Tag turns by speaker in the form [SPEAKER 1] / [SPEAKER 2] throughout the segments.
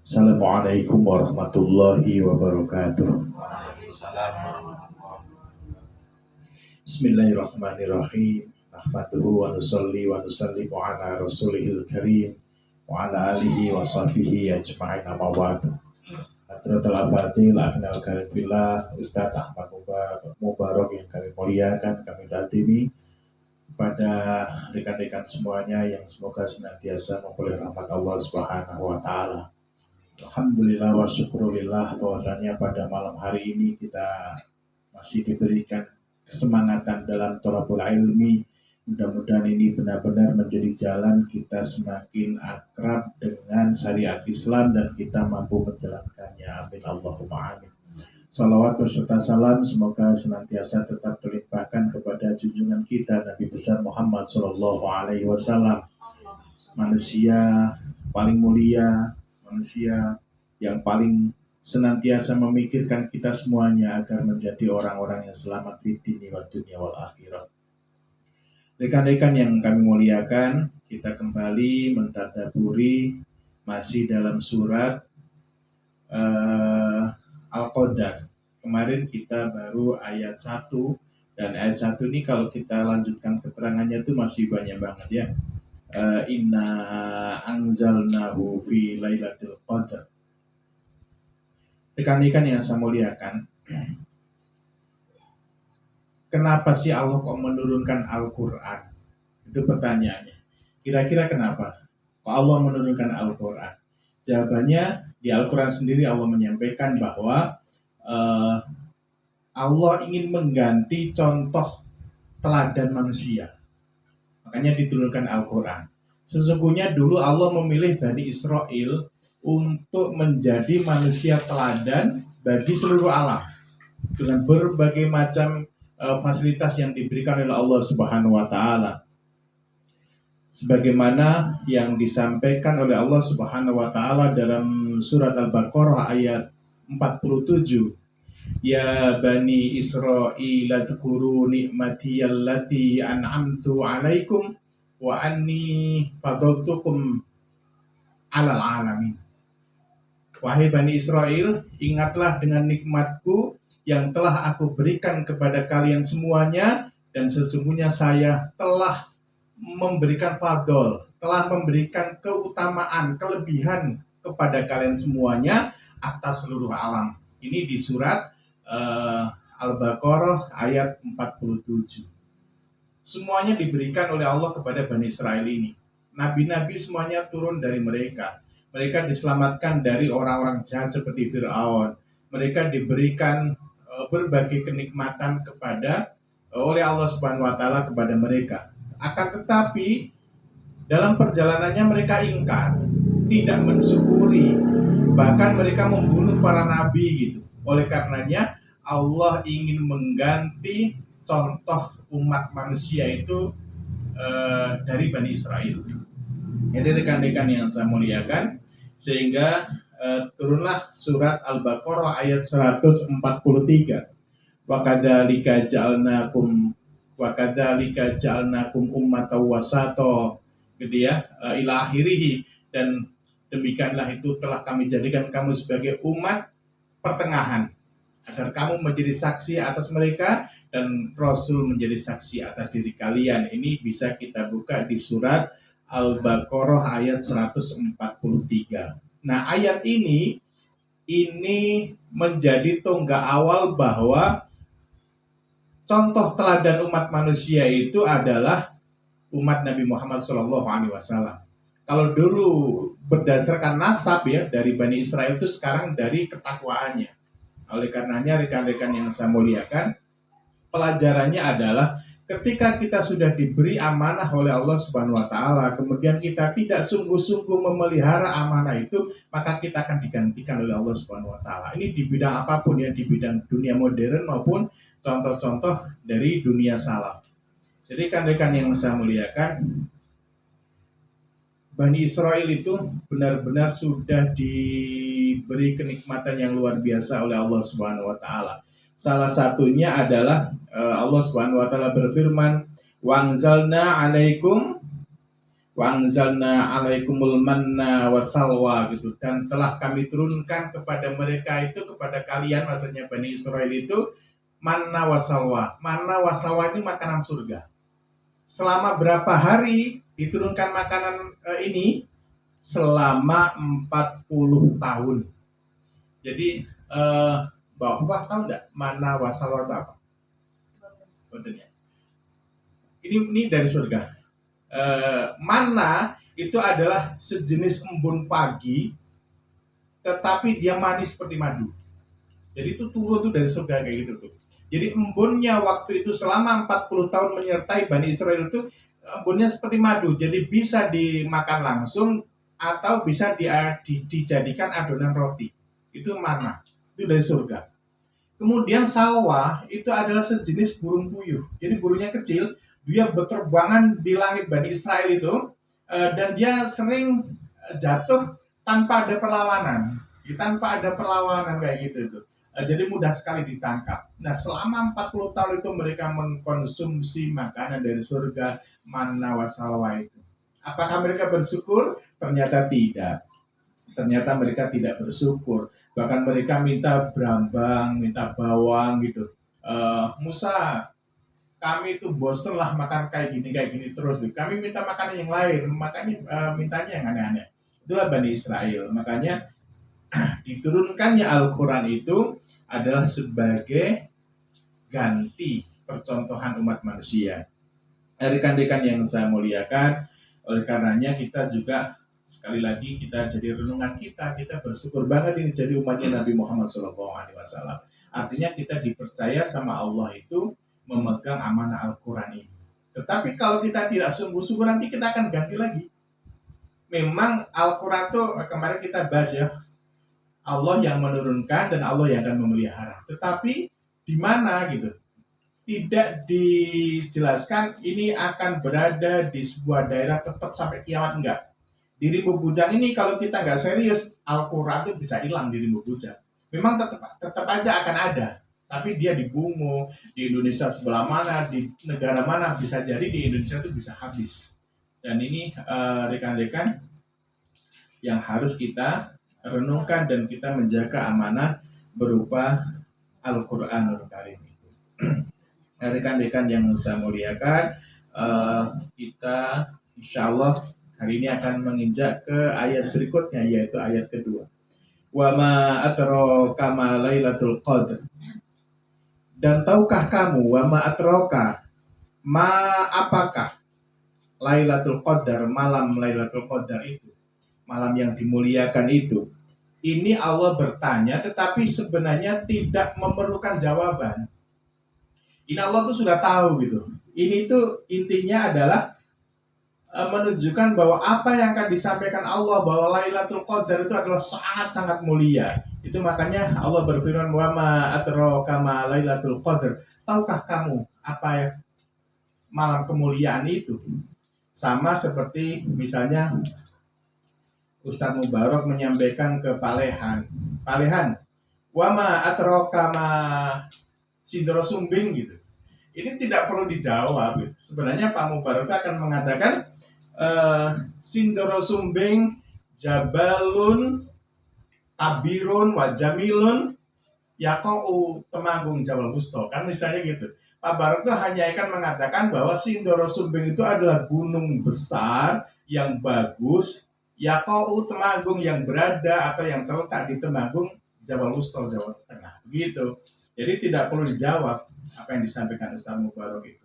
[SPEAKER 1] Assalamualaikum warahmatullahi wabarakatuh. Bismillahirrahmanirrahim. Nahmaduhu wa nusalli wa nusallimu ala rasulihil karim wa ala alihi wa sahbihi ajma'in amma ba'du. Hadratul Al-Fatihil Ahnal Karim Fillah, Ustadz Ahmad Mubarak yang kami muliakan, kami datimi, pada rekan-rekan semuanya yang semoga senantiasa memperoleh rahmat Allah Subhanahu wa Ta'ala. Alhamdulillah wa syukurillah bahwasanya pada malam hari ini kita masih diberikan kesemangatan dalam thalabul ilmi. Mudah-mudahan ini benar-benar menjadi jalan kita semakin akrab dengan syariat Islam dan kita mampu menjalankannya. Amin Allahumma amin. Salawat beserta salam semoga senantiasa tetap terlimpahkan kepada junjungan kita Nabi besar Muhammad Sallallahu Alaihi Wasallam, manusia paling mulia, manusia yang paling senantiasa memikirkan kita semuanya agar menjadi orang-orang yang selamat di dunia wal dunia wal akhirat. Rekan-rekan yang kami muliakan, kita kembali mentadaburi masih dalam surat Al-Qadar. Kemarin kita baru ayat 1, dan ayat 1 ini kalau kita lanjutkan keterangannya itu masih banyak banget ya. Inna anzalnahu fi lailatul qadar. Rekan-rekan yang saya muliakan, kenapa sih Allah kok menurunkan Al-Quran? Itu pertanyaannya. Kira-kira kenapa kok Allah menurunkan Al-Quran? Jawabannya di Al-Quran sendiri Allah menyampaikan bahwa Allah ingin mengganti contoh teladan manusia. Makanya diturunkan Al-Quran. Sesungguhnya dulu Allah memilih Bani Israel untuk menjadi manusia teladan bagi seluruh alam. Dengan berbagai macam fasilitas yang diberikan oleh Allah Subhanahu wa Ta'ala. Sebagaimana yang disampaikan oleh Allah Subhanahu wa Ta'ala dalam surat Al-Baqarah ayat 47. Ya Bani Israil adhkuru ni'mati allati an'amtu alaikum wa anni fadaltukum alal alamin. Wahai Bani Israel, ingatlah dengan nikmatku yang telah aku berikan kepada kalian semuanya, dan sesungguhnya saya telah memberikan fadl, telah memberikan keutamaan, kelebihan kepada kalian semuanya atas seluruh alam. Ini di surat Al-Baqarah ayat 47. Semuanya diberikan oleh Allah kepada Bani Israel ini. Nabi-nabi semuanya turun dari mereka. Mereka diselamatkan dari orang-orang jahat seperti Fir'aun. Mereka diberikan berbagai kenikmatan oleh Allah Subhanahu wa Ta'ala kepada mereka. Akan tetapi dalam perjalanannya mereka ingkar, tidak mensyukuri, bahkan mereka membunuh para nabi gitu. Oleh karenanya Allah ingin mengganti contoh umat manusia itu dari Bani Israel. Jadi rekan-rekan yang saya muliakan, sehingga turunlah surat Al-Baqarah ayat 143. Wa kadzalika ja'alnakum ummatan wasata, gitu ya, ila akhirih, dan demikianlah itu telah kami jadikan kamu sebagai umat pertengahan agar kamu menjadi saksi atas mereka dan Rasul menjadi saksi atas diri kalian. Ini bisa kita buka di surat Al-Baqarah ayat 143. Nah, ayat ini menjadi tonggak awal bahwa contoh teladan umat manusia itu adalah umat Nabi Muhammad SAW. Kalau dulu berdasarkan nasab ya dari Bani Israel itu, sekarang dari ketakwaannya. Oleh karenanya rekan-rekan yang saya muliakan, pelajarannya adalah ketika kita sudah diberi amanah oleh Allah Subhanahu wa Ta'ala, kemudian kita tidak sungguh-sungguh memelihara amanah itu, maka kita akan digantikan oleh Allah Subhanahu wa Ta'ala. Ini di bidang apapun ya, di bidang dunia modern maupun contoh-contoh dari dunia salaf. Jadi rekan-rekan yang saya muliakan, Bani Israel itu benar-benar sudah diberi kenikmatan yang luar biasa oleh Allah Subhanahu wa Ta'ala. Salah satunya adalah Allah Subhanahu wa Ta'ala berfirman, "Wa anzalna 'alaikum wa anzalna alaikumul manna wasalwa gitu, dan telah kami turunkan kepada mereka itu, kepada kalian maksudnya Bani Israel itu, manna wasalwa. Manna wasalwa ini makanan surga. Selama berapa hari diturunkan makanan ini? Selama 40 tahun. Jadi bahwa tahu enggak manna wasalwa itu apa? Betulnya. Ini dari surga. Manna itu adalah sejenis embun pagi, tetapi dia manis seperti madu. Jadi itu turun tuh dari surga kayak gitu tuh. Jadi embunnya waktu itu selama 40 tahun menyertai Bani Israel itu, embunnya seperti madu. Jadi bisa dimakan langsung atau bisa dijadikan adonan roti. Itu manna, itu dari surga. Kemudian salwa itu adalah sejenis burung puyuh. Jadi burungnya kecil, dia berterbangan di langit Bani Israel itu, dan dia sering jatuh tanpa ada perlawanan, tanpa ada perlawanan kayak gitu itu. Jadi mudah sekali ditangkap. Nah, selama 40 tahun itu mereka mengkonsumsi makanan dari surga, manna wasalwa itu. Apakah mereka bersyukur? Ternyata tidak. Ternyata mereka tidak bersyukur. Bahkan mereka minta berambang, minta bawang gitu. Musa, kami itu bosen lah makan kayak gini terus. Kami minta makanan yang lain, makanya mintanya yang aneh-aneh. Itulah Bani Israel. Makanya diturunkannya Al-Quran itu adalah sebagai ganti percontohan umat manusia. Rekan-rekan yang saya muliakan, oleh karenanya kita juga sekali lagi kita jadi renungan kita bersyukur banget ini jadi umatnya Nabi Muhammad SAW. Artinya kita dipercaya sama Allah itu memegang amanah Al-Quran ini. Tetapi kalau kita tidak sungguh-sungguh nanti kita akan ganti lagi. Memang Al-Quran itu kemarin kita bahas ya, Allah yang menurunkan dan Allah yang akan memelihara. Tetapi di mana gitu? Tidak dijelaskan ini akan berada di sebuah daerah tetap sampai kiamat, enggak. Di Rimbu Bujang ini kalau kita nggak serius, Al-Quran itu bisa hilang di Rimbu Bujang. Memang tetap aja akan ada, tapi dia di Bungo, di Indonesia sebelah mana, di negara mana, bisa jadi di Indonesia itu bisa habis. Dan ini rekan-rekan yang harus kita renungkan dan kita menjaga amanah berupa Al-Quranul Karim itu. Rekan-rekan yang saya muliakan, kita insya Allah hari ini akan menginjak ke ayat berikutnya, yaitu ayat kedua. Wa ma adraka ma Lailatul Qadr. Dan tahukah kamu, wa ma adraka, ma apakah Lailatul Qadar, malam Lailatul Qadar itu, malam yang dimuliakan itu. Ini Allah bertanya, tetapi sebenarnya tidak memerlukan jawaban. Ini Allah tuh sudah tahu gitu. Ini tuh intinya adalah menunjukkan bahwa apa yang akan disampaikan Allah, bahwa Lailatul Qadar itu adalah sangat-sangat mulia. Itu makanya Allah berfirman, wa ma adraka ma Lailatul Qadar. Tahukah kamu apa ya malam kemuliaan itu? Sama seperti misalnya Ustaz Mubarak menyampaikan ke Pak Lehan, wa ma adraka ma Sindoro Sumbing gitu. Ini tidak perlu dijawab gitu. Sebenarnya Pak Mubarak akan mengatakan Sindoro Sumbing Jabalun Tabirun wa Jamilun Yaqau Temanggung Jabal Wusto. Kan misalnya gitu. Pak Barat itu hanya akan mengatakan bahwa Sindoro Sumbing itu adalah gunung besar yang bagus, Yaqau Temanggung yang berada atau yang terletak di Temanggung Jabal Wusto, Jawa Tengah. Begitu. Jadi tidak perlu dijawab apa yang disampaikan Ustaz Mubarak itu.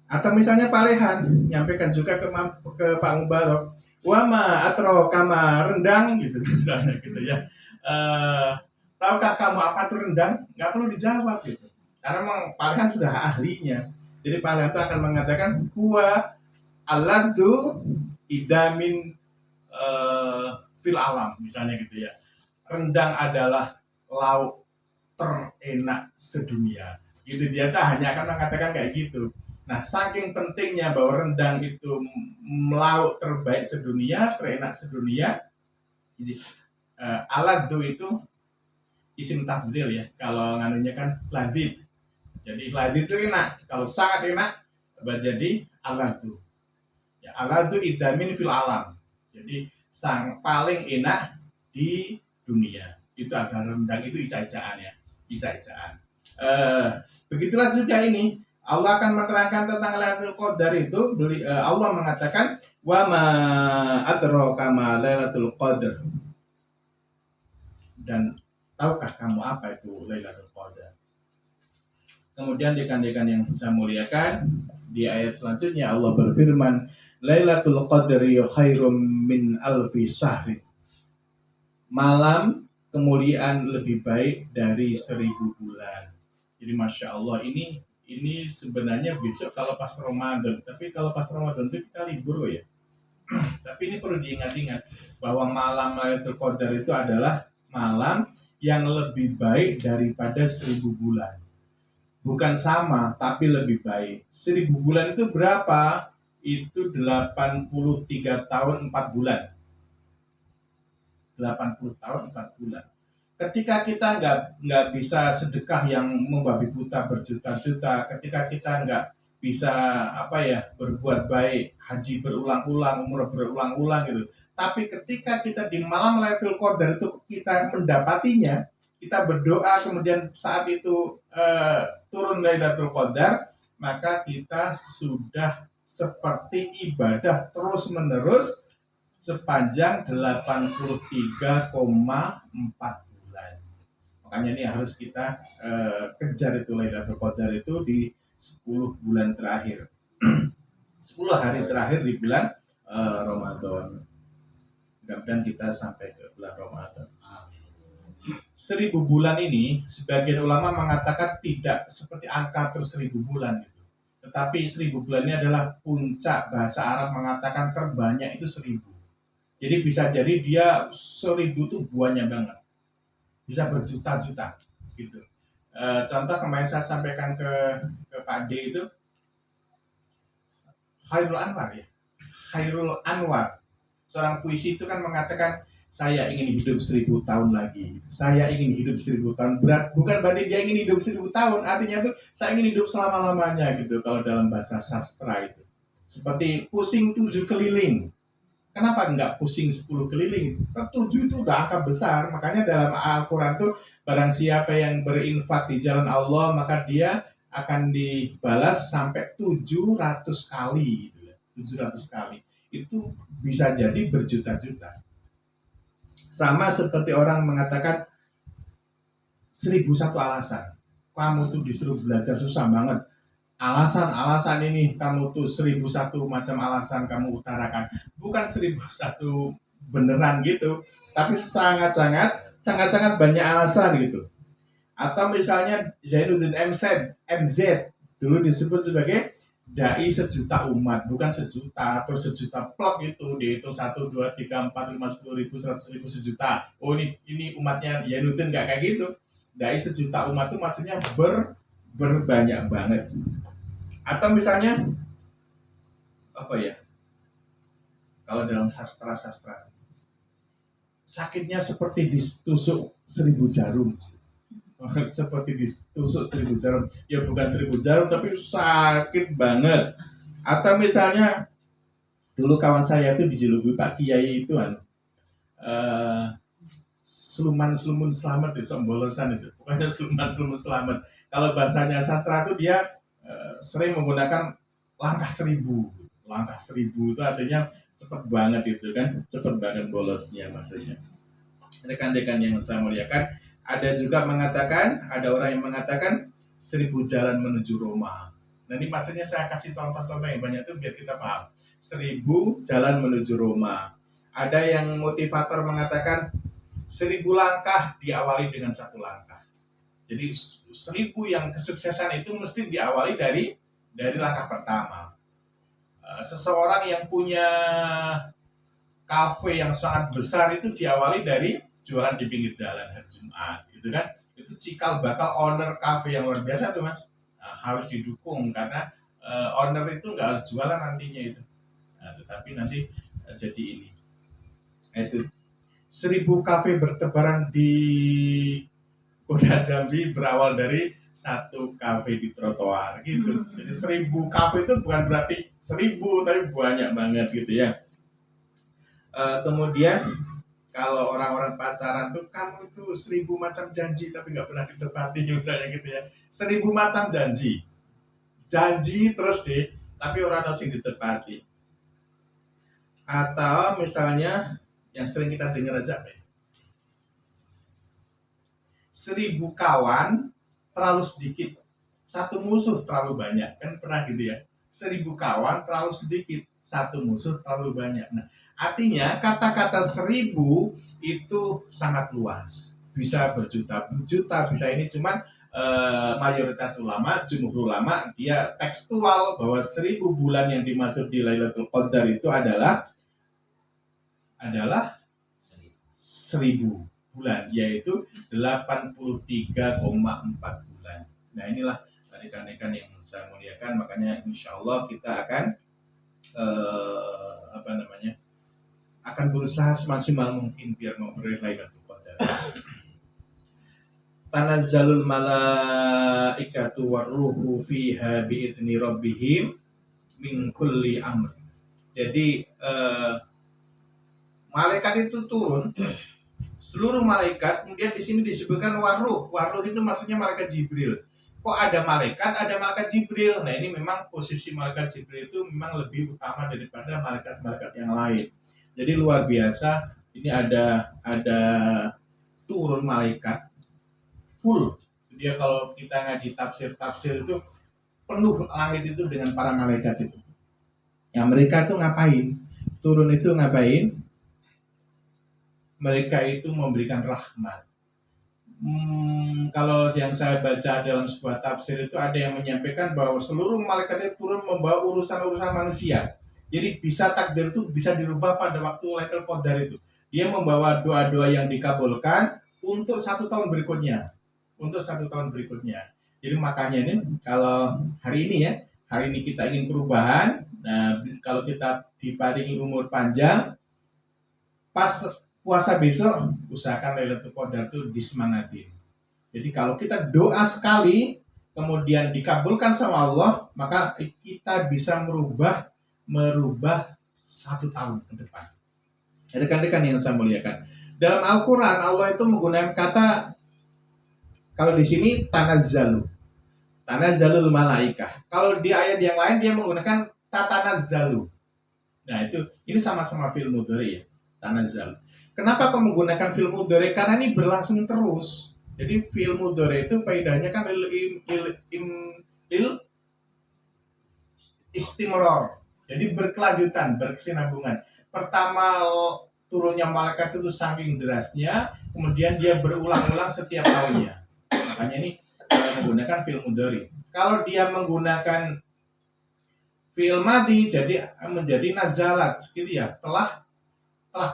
[SPEAKER 1] Atau misalnya Pak Lehan nyampaikan juga ke Pak Mubarak, wa ma adraka ma rendang gitu misalnya gitu ya. Tahukah kamu apa itu rendang? Nggak perlu dijawab gitu. Karena memang Pak Lehan sudah ahlinya. Jadi Pak Lehan itu akan mengatakan huwa alladzu idamin fil alam misalnya gitu ya. Rendang adalah lauk terenak sedunia. Gitu dia hanya akan mengatakan kayak gitu. Nah, saking pentingnya bahwa rendang itu lauk terbaik sedunia, terenak sedunia. Jadi aladu itu isim tafdhil ya. Kalau nganunya kan ladid. Jadi ladid itu enak. Kalau sangat enak, jadi aladu. Ya, Aladzu idamin fil alam. Jadi sang paling enak di dunia. Itu ada rendang, itu ica-icaan ya. Ica-icaan. Begitulah juga ini. Allah akan menerangkan tentang Lailatul Qadar itu. Allah mengatakan wa ma adraka ma Lailatul Qadar. Dan tahukah kamu apa itu Lailatul Qadar? Kemudian dekan-dekan yang saya muliakan, di ayat selanjutnya Allah berfirman, Lailatul Qadri khairum min alfi syahri. Malam kemuliaan lebih baik dari 1000 bulan. Jadi Masya Allah, ini sebenarnya besok kalau pas Ramadan. Tapi kalau pas Ramadan itu kita libur ya. Tapi ini perlu diingat-ingat bahwa malam Lailatul Qadar itu adalah malam yang lebih baik daripada 1000 bulan. Bukan sama, tapi lebih baik. 1000 bulan itu berapa? Itu 83 tahun 4 bulan. 80 tahun 4 bulan. Ketika kita nggak bisa sedekah yang membabi buta berjuta-juta, ketika kita nggak bisa berbuat baik, haji berulang-ulang, umrah berulang-ulang gitu. Tapi ketika kita di malam Lailatul Qadar itu kita mendapatinya, kita berdoa kemudian saat itu turun Lailatul Qadar, maka kita sudah seperti ibadah terus-menerus sepanjang 83,4 bulan. Makanya ini harus kita kejar itu Lailatul Qadar itu di 10 bulan terakhir. 10 hari terakhir di bulan Ramadan. Mudah-mudahan kita sampai ke bulan Ramadan. 1000 bulan ini, sebagian ulama mengatakan tidak seperti angka terus 1000 bulan gitu. Tetapi 1000 bulan ini adalah puncak, bahasa Arab mengatakan terbanyak itu 1000. Jadi bisa jadi dia 1000 itu banyak banget. Bisa berjuta-juta gitu. Contoh kemarin saya sampaikan ke Pak D itu Khairul Anwar ya. Khairul Anwar. Seorang puisi itu kan mengatakan saya ingin hidup 1000 tahun lagi. Saya ingin hidup 1000 tahun. Bukan berarti dia ingin hidup 1000 tahun. Artinya itu saya ingin hidup selama-lamanya gitu. Kalau dalam bahasa sastra itu. Seperti pusing 7 keliling. Kenapa enggak pusing 10 keliling? 7 itu udah angka besar. Makanya dalam Al-Quran tuh barang siapa yang berinfak di jalan Allah, maka dia akan dibalas sampai 700 kali. Gitu ya. 700 kali. Itu bisa jadi berjuta-juta. Sama seperti orang mengatakan 1001 alasan. Kamu tuh disuruh belajar susah banget. Alasan ini kamu tuh 1001 macam alasan kamu utarakan. Bukan 1001 beneran gitu, tapi sangat banyak alasan gitu. Atau misalnya Zainuddin MZ dulu disebut sebagai dai sejuta umat, bukan sejuta atau sejuta plot itu, dia itu 1, 2, 3, 4, 5, 10 ribu, 100 ribu, sejuta. Oh ini umatnya Zainuddin nggak kayak gitu. Dai sejuta umat itu maksudnya berbanyak banget. Atau misalnya kalau dalam sastra sakitnya seperti ditusuk 1000 jarum. Seperti ditusuk 1000 jarum. Ya bukan 1000 jarum tapi sakit banget. Atau misalnya dulu kawan saya itu dijuluki Pak Kiai itu seluman selamat itu, sombolosan itu. Pokoknya seluman selamat. Kalau bahasanya sastra itu dia sering menggunakan langkah 1000. Langkah 1000 itu artinya cepat banget itu kan, cepat banget bolosnya maksudnya. Rekan-rekan yang saya muliakan, ada orang yang mengatakan 1000 jalan menuju Roma. Nah ini maksudnya saya kasih contoh-contoh yang banyak itu biar kita paham. 1000 jalan menuju Roma. Ada yang motivator mengatakan 1000 langkah diawali dengan 1 langkah. Jadi 1000 yang kesuksesan itu mesti diawali dari langkah pertama. Seseorang yang punya kafe yang sangat besar itu diawali dari jualan di pinggir jalan hari Jumat, gitu kan? Itu cikal bakal owner kafe yang luar biasa tuh mas. Harus didukung karena owner itu nggak harus jualan nantinya itu. Tetapi nanti jadi ini. Itu 1000 kafe bertebaran di Kota Jambi berawal dari satu kafe di trotoar gitu. Jadi 1000 kafe itu bukan berarti 1000, tapi banyak banget gitu ya. Kemudian kalau orang-orang pacaran tuh, kamu itu 1000 macam janji tapi nggak pernah ditepati misalnya gitu ya. 1000 macam janji terus deh, tapi orang harus ditepati. Atau misalnya yang sering kita dengar aja, 1000 kawan terlalu sedikit, satu musuh terlalu banyak, kan pernah gitu ya. 1000 kawan terlalu sedikit, satu musuh terlalu banyak. Nah, artinya kata-kata 1000 itu sangat luas, bisa berjuta-juta, bisa ini. Cuman mayoritas ulama, jumhur ulama, dia tekstual bahwa 1000 bulan yang dimaksud di Lailatul Qadar itu adalah 1000 bulan, yaitu 83,4 bulan. Nah, inilah rekan-rekan yang saya muliakan, makanya insya Allah kita akan akan berusaha semaksimal mungkin biar memperoleh Lailatul Qadar. Tanazzalul malaikatu warruhu fiha bi'izni rabbihim min kulli amr. Jadi malaikat itu turun, seluruh malaikat. Kemudian di sini disebutkan waruh. Waruh itu maksudnya malaikat Jibril. Kok ada malaikat Jibril. Nah, ini memang posisi malaikat Jibril itu memang lebih utama daripada malaikat-malaikat yang lain. Jadi luar biasa. Ini ada turun malaikat full. Dia kalau kita ngaji tafsir itu penuh langit itu dengan para malaikat itu. Ya, mereka itu ngapain? Turun itu ngapain? Mereka itu memberikan rahmat. Kalau yang saya baca dalam sebuah tafsir itu ada yang menyampaikan bahwa seluruh malaikat itu turun membawa urusan-urusan manusia. Jadi bisa takdir itu bisa dirubah pada waktu Lailatul Qadar itu. Dia membawa doa-doa yang dikabulkan untuk 1 tahun berikutnya. Jadi makanya ini kalau hari ini kita ingin perubahan. Nah, kalau kita diparingi umur panjang, pas puasa besok usahakan Lailatul Qadar itu disemangatin. Jadi kalau kita doa sekali kemudian dikabulkan sama Allah, maka kita bisa merubah 1 tahun ke depan. Rekan-rekan yang saya muliakan, dalam Al-Quran Allah itu menggunakan kata, kalau di sini tanazzalul malaikah. Kalau di ayat yang lain dia menggunakan tatanazzalu. Nah, ini sama-sama fi'il mudhari ya, tanazzalu. Kenapa kok menggunakan fi'il mudhari? Karena ini berlangsung terus. Jadi fi'il mudhari itu faedahnya kan istimrar. Jadi berkelanjutan, berkesinambungan. Pertama turunnya malaikat itu saking derasnya, kemudian dia berulang-ulang setiap tahunnya. Makanya ini menggunakan fi'il mudhari. Kalau dia menggunakan fi'il madhi, jadi menjadi nazalat, gitu ya, telah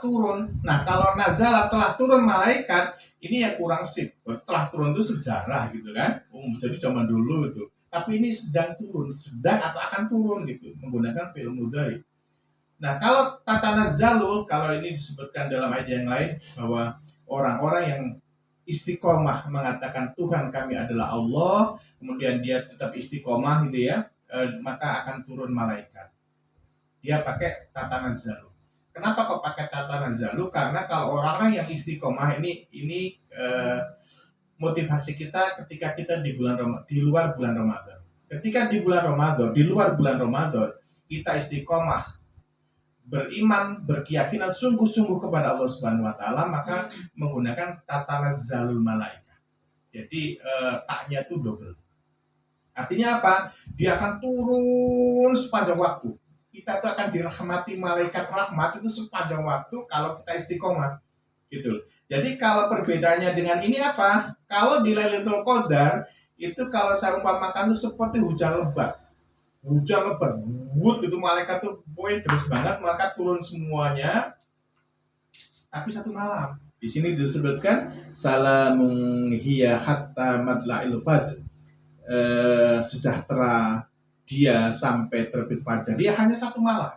[SPEAKER 1] turun. Nah, kalau nazalat telah turun malaikat, ini yang kurang sip. Telah turun itu sejarah gitu kan. Jadi zaman dulu itu. Tapi ini sedang turun, sedang atau akan turun gitu, menggunakan fi'il mudhari. Nah, kalau tatanazzalul, kalau ini disebutkan dalam ayat yang lain bahwa orang-orang yang istiqomah mengatakan Tuhan kami adalah Allah, kemudian dia tetap istiqomah gitu ya, maka akan turun malaikat. Dia pakai tatanazzalu. Kenapa kok pakai tatanazzalu? Karena kalau orang-orang yang istiqomah ini motivasi kita ketika kita di luar bulan Ramadan. Ketika di luar bulan Ramadan, kita istiqomah beriman, berkeyakinan sungguh-sungguh kepada Allah Subhanahu wa taala, maka menggunakan tatanazzalul malaikah. Jadi taknya itu double. Artinya apa? Dia akan turun sepanjang waktu. Kita tuh akan dirahmati malaikat rahmat itu sepanjang waktu kalau kita istiqomah. Gitu. Jadi kalau perbedaannya dengan ini apa? Kalau di Lailatul Qadar itu kalau saya umpamakan itu seperti hujan lebat, gitu, malaikat tuh terus banget, maka turun semuanya, tapi 1 malam. Di sini disebutkan salamun hiya hatta matla'il fajr, sejahtera dia sampai terbit fajar. Dia hanya 1 malam.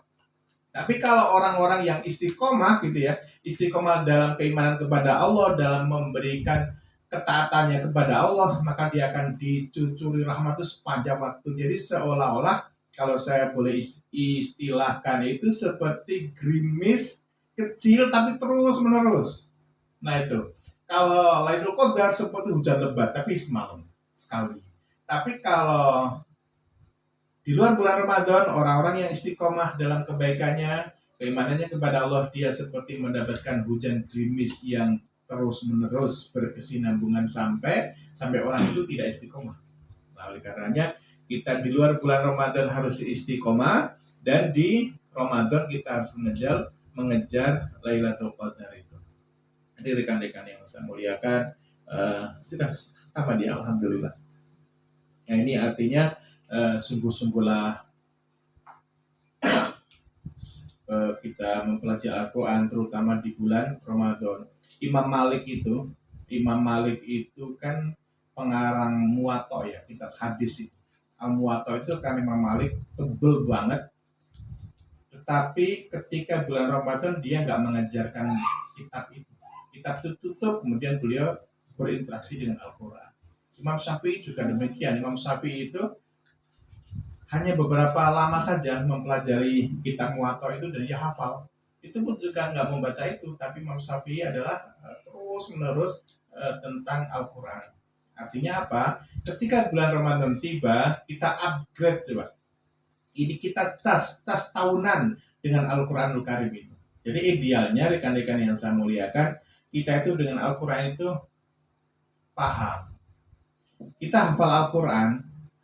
[SPEAKER 1] Tapi kalau orang-orang yang istiqomah gitu ya, istiqomah dalam keimanan kepada Allah, dalam memberikan ketaatannya kepada Allah, maka dia akan dicucuri rahmat itu sepanjang waktu. Jadi seolah-olah kalau saya boleh istilahkan itu seperti gerimis kecil tapi terus menerus. Nah itu, kalau Lailatul Qadar seperti hujan lebat tapi semalam sekali. Tapi kalau di luar bulan Ramadan, orang-orang yang istiqomah dalam kebaikannya, keimanannya kepada Allah, dia seperti mendapatkan hujan gerimis yang terus menerus berkesinambungan sampai orang itu tidak istiqomah. Nah, oleh karenanya kita di luar bulan Ramadan harus istiqomah, dan di Ramadan kita harus mengejar Lailatul Qadar itu. Jadi rekan-rekan yang saya muliakan, sudah tamat ya, alhamdulillah. Nah ini artinya sungguh-sungguhlah kita mempelajari Al-Quran terutama di bulan Ramadan. Imam Malik itu kan pengarang Muwatta ya, kitab hadis itu. Al-Muwatta itu kan Imam Malik tebel banget. Tetapi ketika bulan Ramadan dia nggak mengajarkan kitab itu. Kitab itu tutup, kemudian beliau berinteraksi dengan Al-Quran. Imam Syafi'i juga demikian. Imam Syafi'i itu hanya beberapa lama saja mempelajari kitab Muwatta itu dan dia hafal. Itu pun juga nggak membaca itu, tapi Imam Syafi'i adalah terus menerus tentang Al-Quran. Artinya apa? Ketika bulan Ramadan tiba, kita upgrade coba. Ini kita cas tahunan dengan Al-Quranul Karim itu. Jadi idealnya rekan-rekan yang saya muliakan, kita itu dengan Al-Quran itu paham. Kita hafal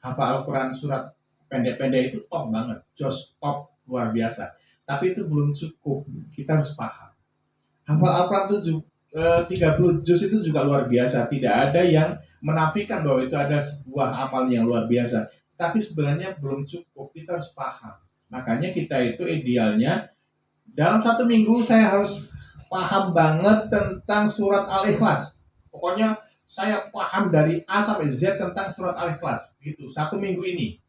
[SPEAKER 1] Al-Quran surat pendek-pendek itu top banget, jos top luar biasa. Tapi itu belum cukup, kita harus paham. Hafal Al-Quran 30 juz itu juga luar biasa. Tidak ada yang menafikan bahwa itu ada sebuah amal yang luar biasa. Tapi sebenarnya belum cukup, kita harus paham. Makanya kita itu idealnya dalam 1 minggu saya harus paham banget tentang surat Al-Ikhlas. Pokoknya saya paham dari A sampai Z tentang surat Al-Ikhlas. Gitu, 1 minggu ini.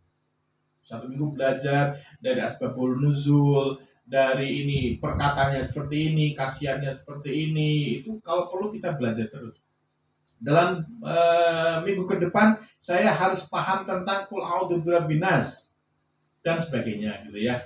[SPEAKER 1] 1 minggu belajar dari asbabul nuzul, dari ini perkataannya seperti ini, kasihannya seperti ini. Itu kalau perlu kita belajar terus. Dalam minggu ke depan saya harus paham tentang Qul a'udzu birabbin nas dan sebagainya gitu ya.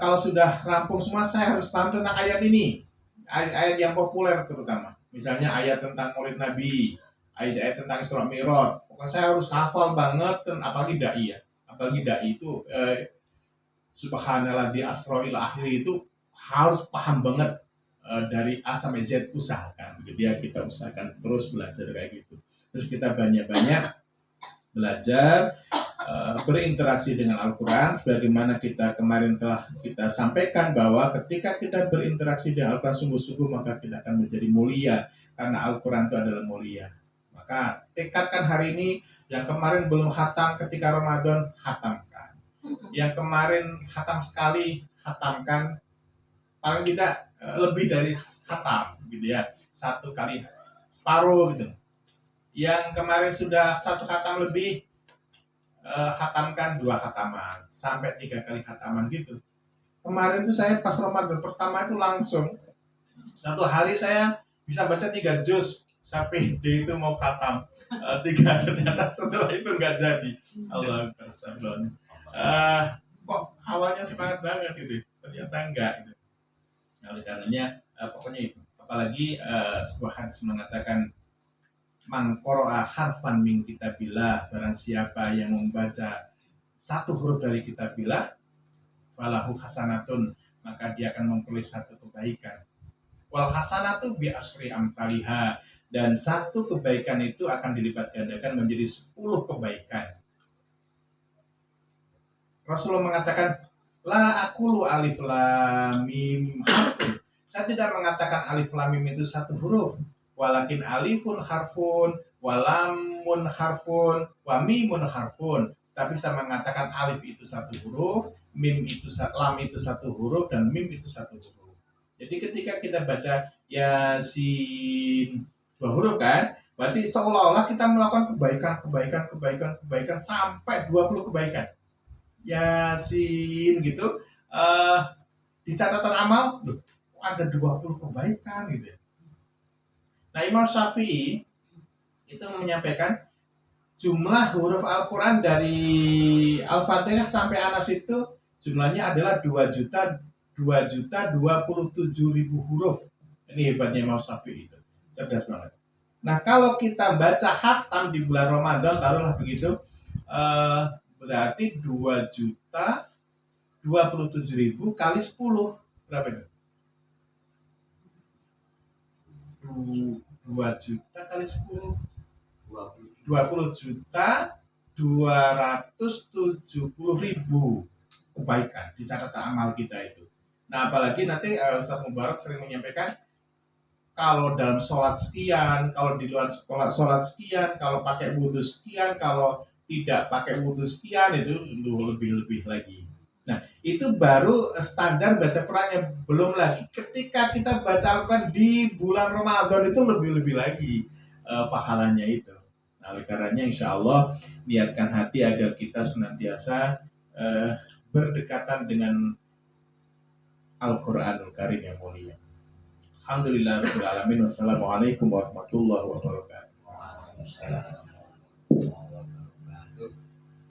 [SPEAKER 1] Kalau sudah rampung semua saya harus paham tentang ayat ini. Ayat yang populer terutama. Misalnya ayat tentang Maulid Nabi, ayat tentang Isra Mi'raj. Pokoknya saya harus hafal banget, dan apalagi dai ya. Apalagi dai itu subhanallah di asroil akhir itu harus paham banget dari A sampai Z, usahakan gitu ya, kita usahakan terus belajar kayak gitu. Terus kita banyak-banyak belajar, berinteraksi dengan Al-Quran sebagaimana kita kemarin telah kita sampaikan bahwa ketika kita berinteraksi dengan Al-Quran sungguh-sungguh maka kita akan menjadi mulia karena Al-Quran itu adalah mulia. Maka tekadkan hari ini, yang kemarin belum khatam ketika Ramadan, khatamkan. Yang kemarin khatam sekali, khatamkan. Paling tidak lebih dari khatam gitu ya, 1 kali separuh gitu. Yang kemarin sudah 1 khatam lebih, khatamkan 2 khataman sampai 3 kali khataman gitu. Kemarin tuh saya pas Ramadan pertama itu langsung 1 hari saya bisa baca 3 juz sampai D itu mau khatam 3, ternyata setelah itu nggak jadi. Allah astagfirullah. Kok awalnya semangat banget gitu, ternyata enggak gitu. Nah, oleh karenanya pokoknya itu. Apalagi sebuah hadis mengatakan man qara'a harfan min kitabillah, barang siapa yang membaca 1 huruf dari kitabillah, falahu hasanatun, maka dia akan memperoleh 1 kebaikan. Wal hasanatu bi asri amsalha, dan 1 kebaikan itu akan dilipat gandakan menjadi 10 kebaikan. Rasulullah mengatakan la aqulu alif lam mim harfun. Saya tidak mengatakan alif lam mim itu 1 huruf. Walakin alifun harfun, walamun harfun, wa mimun harfun. Tapi saya mengatakan alif itu 1 huruf, mim itu lam itu 1 huruf, dan mim itu 1 huruf. Jadi ketika kita baca Yasin 2 huruf kan, berarti seolah-olah kita melakukan kebaikan sampai 20 kebaikan. Yasin gitu, di catatan amal ada 20 kebaikan gitu. Nah Imam Syafi'i itu menyampaikan jumlah huruf Al-Quran dari Al-Fatihah sampai Anas itu jumlahnya adalah 2.027.000 huruf. Ini hebatnya Imam Syafi'i itu. Cerdas banget. Nah, kalau kita baca khatam di bulan Ramadan, taruhlah begitu, berarti 2.027.000 kali 10. Berapa itu? 2 juta kali 10. 20.270.000 kebaikan di catatan amal kita itu. Nah, apalagi nanti Ustaz Mubarak sering menyampaikan kalau dalam sholat sekian, kalau di luar sholat sekian, kalau pakai wudhu sekian, kalau tidak pakai wudhu sekian, itu lebih-lebih lagi. Nah, itu baru standar baca Qurannya. Belum lagi ketika kita baca Al-Quran di bulan Ramadan itu lebih-lebih lagi pahalanya itu. Nah, oleh karenanya insya Allah niatkan hati agar kita senantiasa berdekatan dengan Al-Quranul Karim yang mulia. Alhamdulillahirabbil alamin. Wassalamualaikum warahmatullahi wabarakatuh.